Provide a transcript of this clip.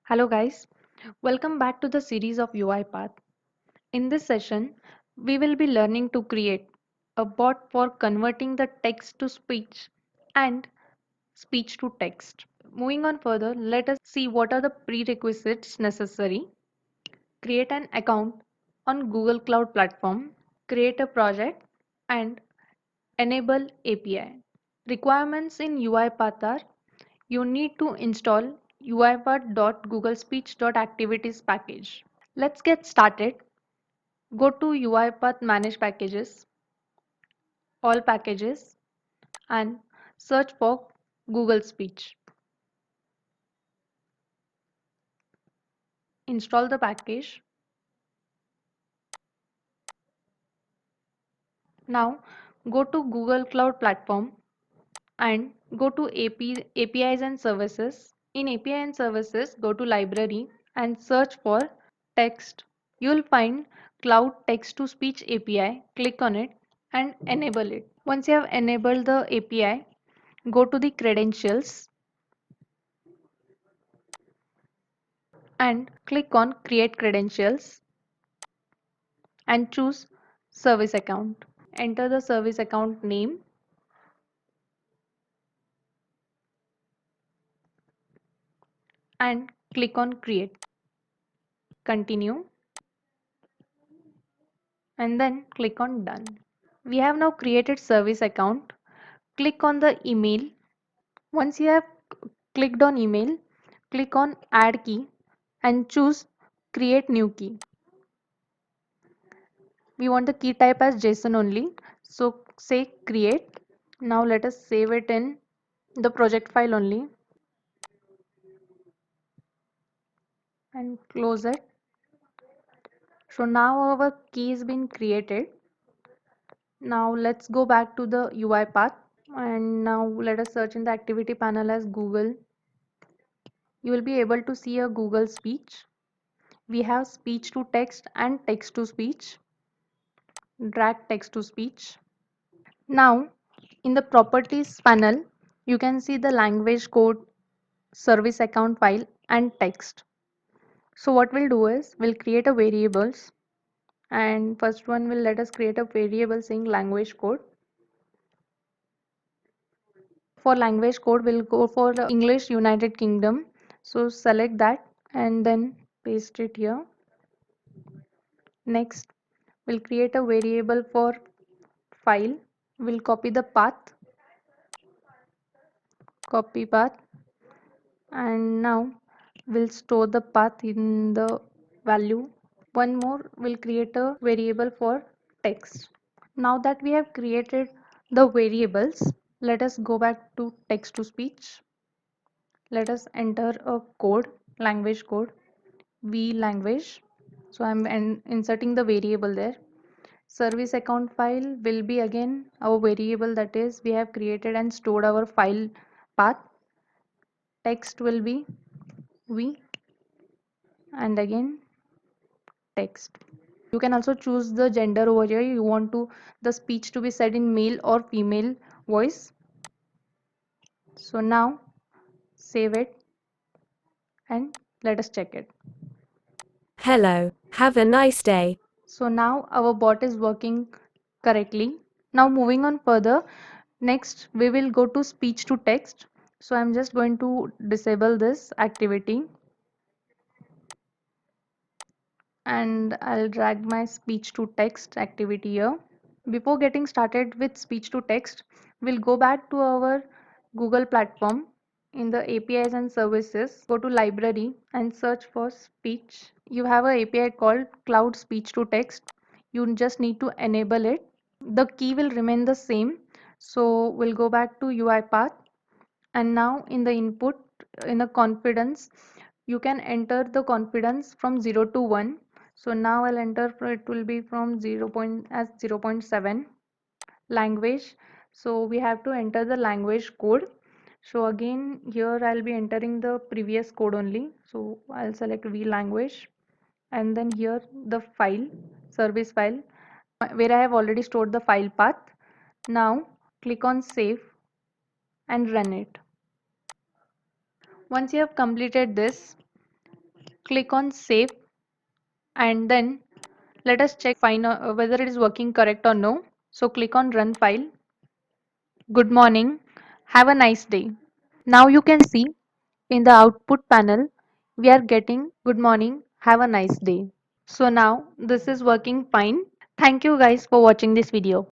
Hello guys, welcome back to the series of UiPath. In this session, we will be learning to create a bot for converting the text to speech and speech to text. Moving on further, let us see what are the prerequisites necessary. Create an account on Google Cloud Platform, create a project and enable API. Requirements in UiPath are you need to install uipath.googlespeech.activities package. Let's get started. Go to UiPath Manage Packages, All Packages, and search for Google Speech. Install the package. Now go to Google Cloud Platform and go to APIs and Services. In API and Services, go to Library and search for Text. You will find Cloud Text to Speech API. Click on it and enable it. Once you have enabled the API, go to the credentials and click on Create Credentials and choose Service Account. Enter the service account name and click on Create. Continue and then click on Done. We have now created service account. Click on the email. Once you have clicked on email, click on Add Key and choose Create New Key. We want the key type as JSON only. So say create. Now let us save it in the project file only and close it. So now our key has been created. Now let's go back to the UiPath and now let us search in the activity panel as Google. You will be able to see a Google Speech. We have speech to text and text to speech. Drag text to speech. Now in the properties panel, you can see the language code, service account file and text. So what we'll do is we'll create a variables and first one will let us create a variable saying language code. For language code we'll go for the English United Kingdom. So select that and then paste it here. Next we'll create a variable for file. We'll copy the path, copy path, and now we'll store the path in the value. One more, we'll create a variable for text. Now that we have created the variables, let us go back to text to speech. Let us enter a code, language code, v language. So I'm inserting the variable there. Service account file will be again our variable, that is we have created and stored our file path. Text will be v and again text. You can also choose the gender over here. You want to the speech to be said in male or female voice. So now save it and let us check it. Hello, have a nice day. So now our bot is working correctly. Now moving on further, next we will go to speech to text. So I'm just going to disable this activity and I'll drag my speech to text activity here. Before getting started with speech to text, we'll go back to our Google platform. In the APIs and services, go to library and search for speech. You have an API called Cloud Speech to Text. You just need to enable it. The key will remain the same. So we'll go back to UiPath and now in the input, in the confidence, you can enter the confidence from 0 to 1. So now I'll enter, it will be from 0 as 0.7. Language, so we have to enter the language code. So again here I'll be entering the previous code only. So I'll select v language and then here the file, service file, where I have already stored the file path. Now click on save and run it. Once you have completed this, Click on save, and then let us check fine whether it is working correct or no. So click on run file. Good morning. Have a nice day. Now you can see in the output panel we are getting good morning. Have a nice day. So now this is working fine. Thank you guys for watching this video.